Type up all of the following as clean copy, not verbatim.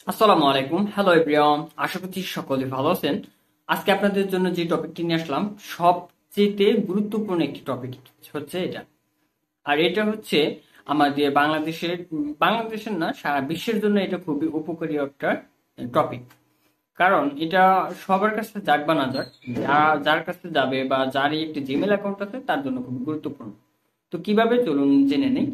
আসসালামু আলাইকুম, hello everyone. আশা করছি সকলে ভালো আছেন। আজকে আপনাদের জন্য যে টপিকটি নিয়ে আসলাম সবচেয়ে গুরুত্বপূর্ণ একটি টপিক হচ্ছে এটা। আর এটা হচ্ছে আমাদের বাংলাদেশের না, সারা বিশ্বের জন্য এটা খুবই উপকারী একটা টপিক। কারণ এটা সবার কাছে যাক বা না যাক, যার কাছে যাবে বা যারই একটি জিমেল অ্যাকাউন্ট আছে তার জন্য খুবই গুরুত্বপূর্ণ। তো কিভাবে, চলুন জেনে নেই।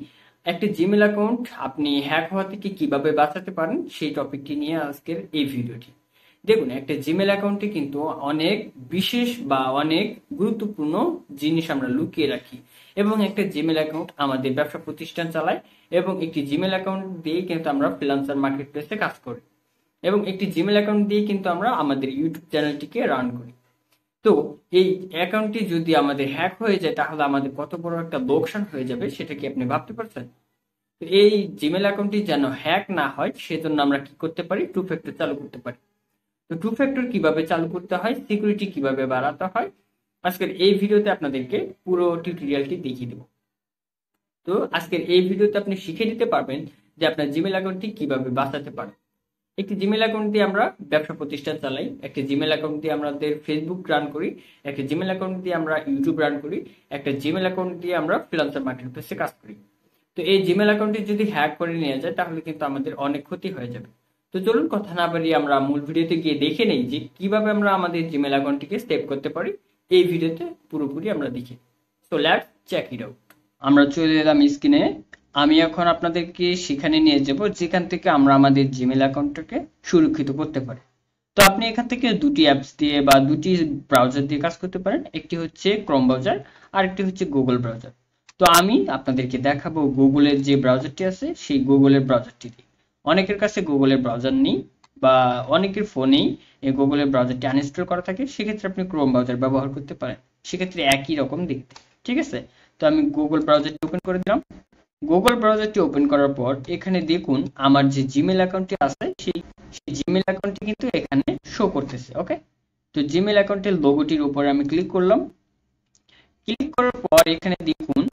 একটি জিমেল অ্যাকাউন্ট আপনি হ্যাক হওয়া থেকে কিভাবে বাঁচাতে পারেন সেই টপিকটি নিয়ে আজকের এই ভিডিওটি। দেখুন, একটা জিমেল অ্যাকাউন্টে কিন্তু অনেক বিশেষ বা অনেক গুরুত্বপূর্ণ জিনিস আমরা লুকিয়ে রাখি। এবং একটা জিমেল অ্যাকাউন্ট আমাদের ব্যবসা প্রতিষ্ঠান চালায়, এবং একটি জিমেল অ্যাকাউন্ট দিয়ে কিন্তু আমরা ফ্রিল্যান্সার মার্কেট প্লেসে কাজ করি, এবং একটি জিমেল অ্যাকাউন্ট দিয়ে কিন্তু আমরা আমাদের ইউটিউব চ্যানেলটিকে রান করি। তো এই অ্যাকাউন্টটি যদি আমাদের হ্যাক হয়ে যায় তাহলে আমাদের কত বড় একটা লোকসান হয়ে যাবে, সেটা কি আপনি ভাবতে পারছেন? তো এই জিমেল অ্যাকাউন্টটি যেন হ্যাক না হয় সেজন্য আমরা কি করতে পারি, টু ফ্যাক্টর চালু করতে পারি। তো টু ফ্যাক্টর কিভাবে চালু করতে হয়, সিকিউরিটি কিভাবে বাড়াতে হয়, আজকের এই ভিডিওতে আপনাদেরকে পুরো টিউটোরিয়ালটি দেখিয়ে দেবো। তো আজকের এই ভিডিওতে আপনি শিখে নিতে পারবেন যে আপনার জিমেল অ্যাকাউন্টটি কিভাবে বাঁচাতে পারেন। একটি জিমেল অ্যাকাউন্ট দিয়ে আমরা ব্যবসা প্রতিষ্ঠান চালাই, একটা জিমেল অ্যাকাউন্ট দিয়ে আমাদের ফেসবুক রান করি, একটা জিমেল অ্যাকাউন্ট দিয়ে আমরা ইউটিউব রান করি, একটা জিমেল অ্যাকাউন্ট দিয়ে আমরা ফ্রিল্যান্সার মার্কেট প্লেসে কাজ করি। তো এই জিমেল অ্যাকাউন্টটি যদি হ্যাক করে নিয়ে যায় তাহলে কিন্তু আমাদের অনেক ক্ষতি হয়ে যাবে। তো চলুন কথা না বাড়িয়ে আমরা মূল ভিডিওতে গিয়ে দেখে নেই যে কিভাবে আমরা আমাদের জিমেল অ্যাকাউন্টটিকে সেভ করতে পারি। এই ভিডিওতে পুরোপুরি আমরা দেখি। So let's check it out. আমরা চলে এলাম স্ক্রিনে। আমি এখন আপনাদেরকে সেখানে নিয়ে যাব যেখান থেকে আমরা আমাদের জিমেল অ্যাকাউন্টটাকে সুরক্ষিত করতে পারি। তো আপনি এখান থেকে দুটি অ্যাপস দিয়ে বা দুটি ব্রাউজার দিয়ে কাজ করতে পারেন। একটি হচ্ছে ক্রোম ব্রাউজার, আর একটি হচ্ছে গুগল ব্রাউজার। তো আমি আপনাদেরকে দেখাবো গুগলের যে ব্রাউজারটি আছে সেই গুগলের ব্রাউজারটি দিয়ে। অনেকের কাছে গুগলের ব্রাউজার নেই বা অনেকের ফোনেই এই গুগলের ব্রাউজারটি আনইনস্টল করা থাকে, সেক্ষেত্রে আপনি ক্রোম ব্রাউজার ব্যবহার করতে পারেন। সেক্ষেত্রে একই রকম দেখতে, ঠিক আছে? তো আমি গুগল ব্রাউজারটি ওপেন করে দিলাম। গুগল ব্রাউজারটি ওপেন করার পর এখানে দেখুন আমার যে জিমেল অ্যাকাউন্টটি আছে সেই সেই জিমেল অ্যাকাউন্টটি কিন্তু এখানে শো করতেছে। ওকে, তো জিমেল অ্যাকাউন্টের লোগোটির উপরে আমি ক্লিক করলাম। ক্লিক করার পর এখানে দেখুন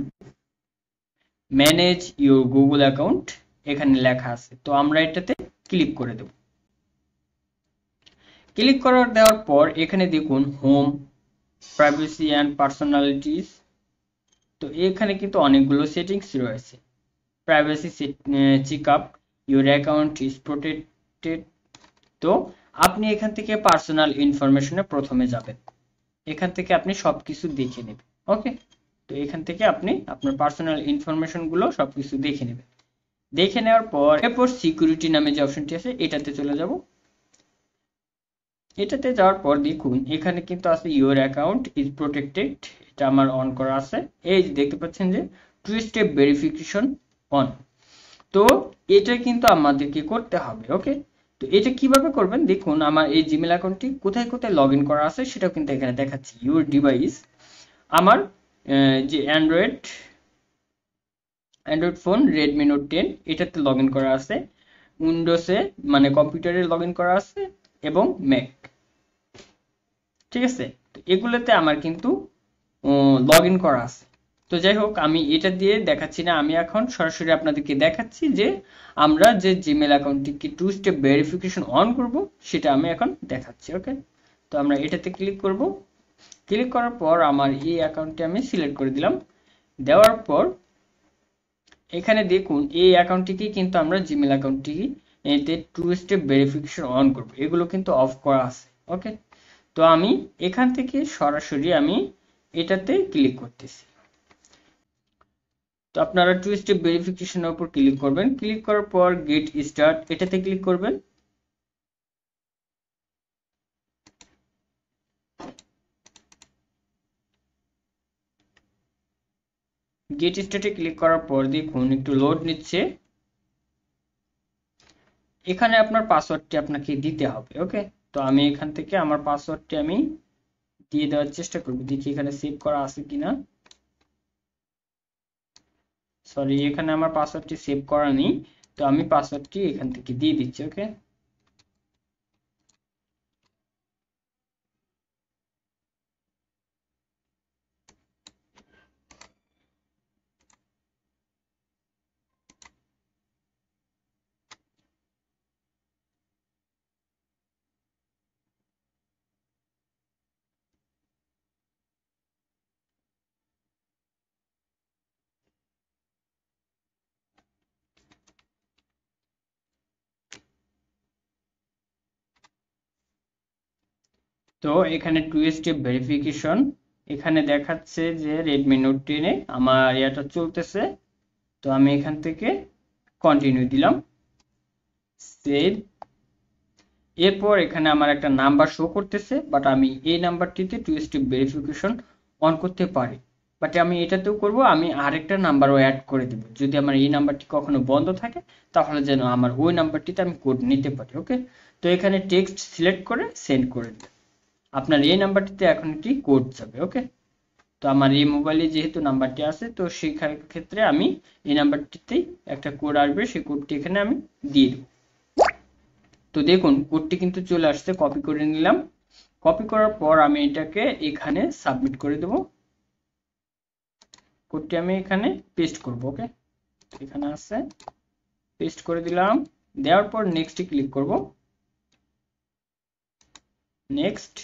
ম্যানেজ ইউর গুগল অ্যাকাউন্ট এখানে লেখা আছে, তো আমরা এটাতে ক্লিক করে দেব। ক্লিক করার দেওয়ার পর এখানে দেখুন হোম, প্রাইভেসি অ্যান্ড পার্সোনালিটিস। তো এখানে কিন্তু অনেকগুলো সেটিংস রয়েছে। Privacy checkup, your account is protected. তো আপনি এখান থেকে পার্সোনাল ইনফরমেশনে প্রথমে যাবেন। এখান থেকে আপনি সবকিছু দেখে নেবেন। ওকে, তো এখান থেকে আপনি আপনার পার্সোনাল ইনফরমেশন গুলো সবকিছু দেখে নেবেন। দেখে নেওয়ার পর এরপর সিকিউরিটি নামে যে অপশনটি আছে এটাতে চলে যাব। এটাতে যাওয়ার পর দেখুন এখানে কিন্তু আছে ইউর অ্যাকাউন্ট ইজ প্রোটেক্টেড, এটা আমার অন করা আছে। এই যে দেখতে পাচ্ছেন যে টু স্টেপ ভেরিফিকেশন অন। তো এটা কিন্তু আমাদেরকে করতে হবে। ওকে, তো এটা কিভাবে করবেন দেখুন, আমার এই জিমেল অ্যাকাউন্টটি কোথায় কোথায় লগ ইন করা আছে সেটাও কিন্তু এখানে দেখাচ্ছি। ইউর ডিভাইস, আমার যে অ্যান্ড্রয়েড ফোন রেডমি নোট 10 এটাতে লগ ইন করা আছে। উইন্ডোজে মানে কম্পিউটারে লগ ইন করা আছে, এবং ম্যাক, ঠিক আছে? তো এগুলোতে আমার কিন্তু লগ ইন করা আছে। তো যাই হোক, আমি এটা দিয়ে দেখাচ্ছি না, আমি এখন সরাসরি আপনাদেরকে দেখাচ্ছি যে আমরা যে জিমেল অ্যাকাউন্টটিকে টু স্টেপ ভেরিফিকেশন অন করব সেটা আমি এখন দেখাচ্ছি। ওকে, তো আমরা এটাতে ক্লিক করব। ক্লিক করার পর আমার এই অ্যাকাউন্টটি আমি সিলেক্ট করে দিলাম। দেওয়ার পর এখানে দেখুন এই অ্যাকাউন্টটিকে কিন্তু আমরা জিমেল অ্যাকাউন্টটি এতে টু স্টেপ ভেরিফিকেশন অন করব, এগুলো কিন্তু অফ করা আছে। ওকে, তো আমি এখান থেকে সরাসরি আমি এটাতে ক্লিক করতেছি। তো আপনারা টু স্টেপ ভেরিফিকেশনের উপর ক্লিক করবেন। ক্লিক করার পর গেট স্টার্ট এটাতে ক্লিক করবেন। গেট স্টার্টে ক্লিক করার পর দেখুন একটু লোড নিচ্ছে। এখানে আপনার পাসওয়ার্ডটি আপনাকে দিতে হবে। ওকে, তো আমি এখান থেকে আমার পাসওয়ার্ডটি আমি দিয়ে দেওয়ার চেষ্টা করব, দেখি এখানে সেভ করা আছে কিনা। সরি, এখানে আমার পাসওয়ার্ডটি সেভ করা নেই, তো আমি পাসওয়ার্ডটি এখান থেকে দিয়ে দিচ্ছি। ওকে, তো এখানে টু স্টেপ ভেরিফিকেশন, এখানে দেখাচ্ছে যে রেডমি নোট 10 আমার এটা চলতেছে। তো আমি এখান থেকে কন্টিনিউ দিলাম, সেভ। এরপর এখানে আমার একটা নাম্বার শো করতেছে, বাট আমি এই নাম্বারটিতে টু স্টেপ ভেরিফিকেশন অন করতে পারি। বাট আমি এটাতেও করব, আমি আরেকটা নাম্বারও অ্যাড করে দেব, যদি আমার এই নাম্বারটি কখনো বন্ধ থাকে তাহলে যেন আমার ওই নাম্বারটিতে আমি কোড নিতে পারি। ওকে, তো এখানে টেক্সট সিলেক্ট করে সেন্ড করে দেব, আপনার এই নাম্বারটিতে এখন একটি কোড যাবে। ওকে, তো আমার এই মোবাইলে যেহেতু নাম্বারটি আছে, তো সেই ক্ষেত্রে আমি এই নাম্বারটিতেই একটা কোড আসবে, সেই কোডটি এখানে আমি দিয়ে দেব। তো দেখুন কোডটি কিন্তু চলে আসছে, কপি করে নিলাম। কপি করার পর আমি এটাকে এখানে সাবমিট করে দেব। কোডটি আমি এখানে পেস্ট করব। ওকে, এখানে আছে, পেস্ট করে দিলাম। দেওয়ার পর নেক্সটে ক্লিক করব, নেক্সট,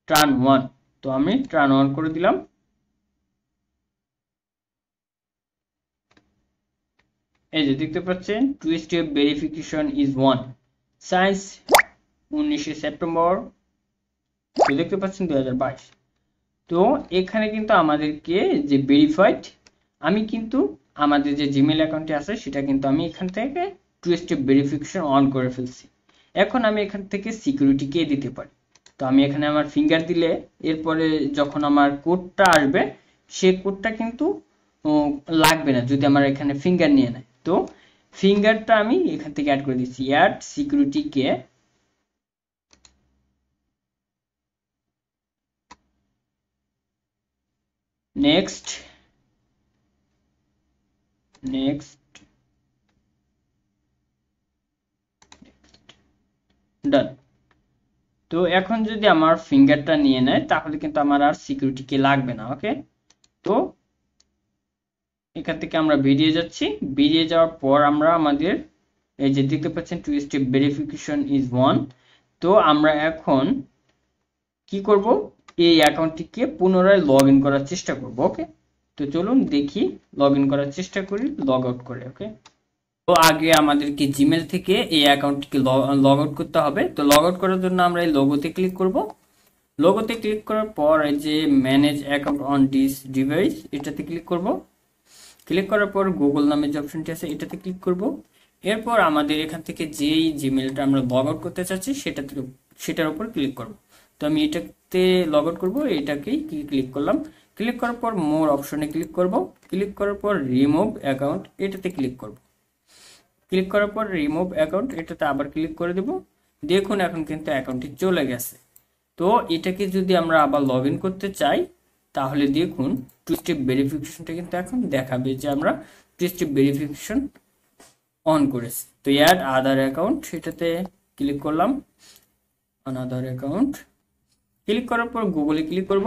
টার্ন ওয়ান। তো আমি টার্ন অন করে দিলাম। এই যে দেখতে পাচ্ছেন two step verification is one, science 19 September, তো দেখতে পাচ্ছেন 2022। তো এখানে কিন্তু আমাদেরকে যে ভেরিফাইড, আমি কিন্তু আমাদের যে জিমেল অ্যাকাউন্টটি আছে সেটা কিন্তু আমি এখান থেকে টু স্টেপ ভেরিফিকেশন অন করে ফেলছি। এখন আমি এখান থেকে সিকিউরিটি কে দিতে পারি। তো আমি এখানে আমার ফিঙ্গার দিলে এরপরে যখন আমার কোডটা আসবে, সে কোডটা কিন্তু লাগবে না যদি আমার এখানে ফিঙ্গার নিয়ে নেয়। তো ফিঙ্গারটা আমি এখান থেকে অ্যাড করে দিচ্ছি, অ্যাড সিকিউরিটি কে, নেক্সট, নেক্সট, ডান। তো এখন যদি আমার ফিঙ্গারটা নিয়ে নেয় তাহলে কিন্তু আমার আর সিকিউরিটি কে লাগবে না। ওকে, তো এখান থেকে আমরা বেরিয়ে যাচ্ছি। বেরিয়ে যাওয়ার পর আমরা আমাদের এই যে দেখতে পাচ্ছেন two step verification is one. তো আমরা এখন কি করব, এই অ্যাকাউন্টটিকে পুনরায় লগ ইন করার চেষ্টা করব। ওকে, তো চলুন দেখি, লগ ইন করার চেষ্টা করি লগ আউট করে। ওকে, তো আগে আমাদেরকে জিমেল থেকে এই অ্যাকাউন্টটিকে লগ আউট করতে হবে। তো লগ আউট করার জন্য আমরা এই লোগোতে ক্লিক করব। লোগোতে ক্লিক করার পর এই যে manage account on this device, এটাতে ক্লিক করব। ক্লিক করার পর গুগল নামে যে অপশনটি আছে এটাতে ক্লিক করব। এরপর আমাদের এখান থেকে যেই জিমেলটা আমরা লগ আউট করতে চাচ্ছি সেটার উপর ক্লিক করব। তো আমি এটাতে লগ আউট করবো, এটাকেই ক্লিক করলাম। ক্লিক করার পর মোর অপশনে ক্লিক করব। ক্লিক করার পর রিমুভ অ্যাকাউন্ট, এটাতে ক্লিক করব। ক্লিক করার পর রিমুভ অ্যাকাউন্ট, এটাতে আবার ক্লিক করে দেব। দেখুন এখন কিন্তু অ্যাকাউন্টটি চলে গেছে। তো এটাকে যদি আমরা আবার লগ ইন করতে চাই তাহলে দেখুন টু স্টেপ ভেরিফিকেশনটা কিন্তু এখন দেখাবে যে আমরা টু স্টেপ ভেরিফিকেশন অন করেছি। তো অ্যাড আদার অ্যাকাউন্ট, এটাতে ক্লিক করলাম, আনাদার অ্যাকাউন্ট। ক্লিক করার পর গুগলে ক্লিক করব।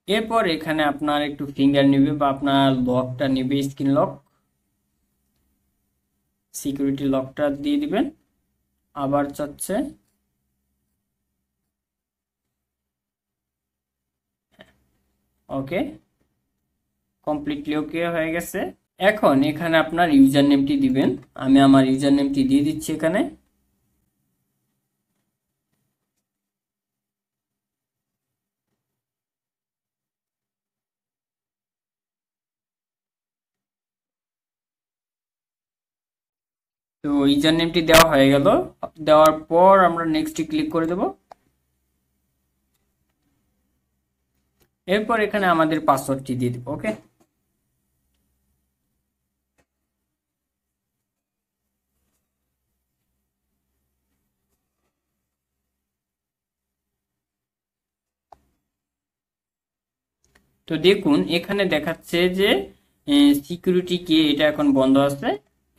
এরপর এখানে আপনার একটু ফিঙ্গার নেবে বা আপনার লকটা নেবে, স্ক্রিন লক, সিকিউরিটি লকটা দিয়ে দিবেন। আবার চাচ্ছে, ওকে, কমপ্লিটলি ওকে হয়ে গেছে। এখন এখানে আপনার ইউজার নেমটি দিবেন, আমি আমার ইউজার নেমটি দিয়ে দিচ্ছি এখানে। তো ইউজার নেমটি দেওয়া হয়ে গেল। দেওয়ার পর আমরা নেক্সটে ক্লিক করে দেব। এরপর এখানে আমাদের পাসওয়ার্ডটি দিয়ে দেব। ওকে, তো দেখুন এখানে দেখাচ্ছে যে সিকিউরিটি কি, এটা এখন বন্ধ আছে।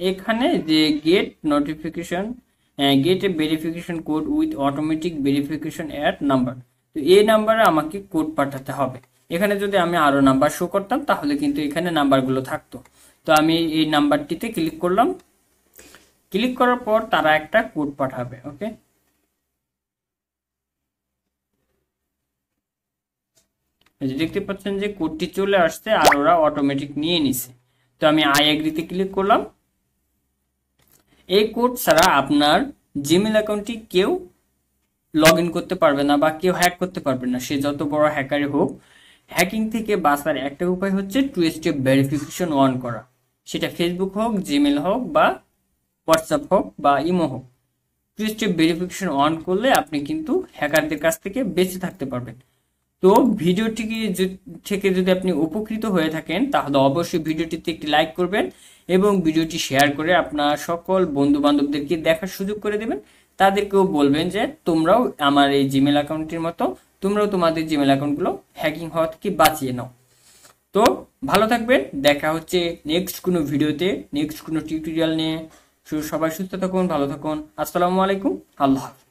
এখানে যে gate notification, gate A verification code with automatic verification at number, তো এই নাম্বারে আমাকে কোড পাঠাতে হবে। এখানে যদি আমি আরো নাম্বার শো করতাম তাহলে কিন্তু এখানে নাম্বারগুলো থাকতো। তো আমি এই নাম্বারটিতে ক্লিক করলাম। ক্লিক করার পর তারা একটা কোড পাঠাবে। ওকে, এই যে দেখতে পাচ্ছেন যে কোডটি চলে আসছে আর ওরা অটোমেটিক নিয়ে নিছে। তো আমি আই এগ্রিতে ক্লিক করলাম। এই কোড ছাড়া আপনার জিমেল অ্যাকাউন্টটি কেউ লগ ইন করতে পারবে না বা কেউ হ্যাক করতে পারবে না, সে যত বড় হ্যাকারই হোক। হ্যাকিং থেকে বাঁচার একটা উপায় হচ্ছে টু স্টেপ ভেরিফিকেশন অন করা, সেটা ফেসবুক হোক, জিমেল হোক, বা হোয়াটসঅ্যাপ হোক, বা ইমো হোক। টু স্টেপ ভেরিফিকেশন অন করলে আপনি কিন্তু হ্যাকারদের কাছ থেকে বেঁচে থাকতে পারবেন। তো ভিডিওটি থেকে যদি আপনি উপকৃত হয়ে থাকেন তাহলে অবশ্যই ভিডিওটিতে একটি লাইক করবেন এবং ভিডিওটি শেয়ার করে আপনার সকল বন্ধু বান্ধবদেরকে দেখার সুযোগ করে দেবেন। তাদেরকেও বলবেন যে তোমরাও আমার এই জিমেল অ্যাকাউন্টের মতো তোমরাও তোমাদের জিমেল অ্যাকাউন্টগুলো হ্যাকিং হওয়া থেকে বাঁচিয়ে নাও। তো ভালো থাকবেন, দেখা হচ্ছে নেক্সট কোনো ভিডিওতে, নেক্সট কোনো টিউটোরিয়াল নিয়ে। সবাই সুস্থ থাকুন, ভালো থাকুন। আসসালামু আলাইকুম, আল্লাহ হাফেজ।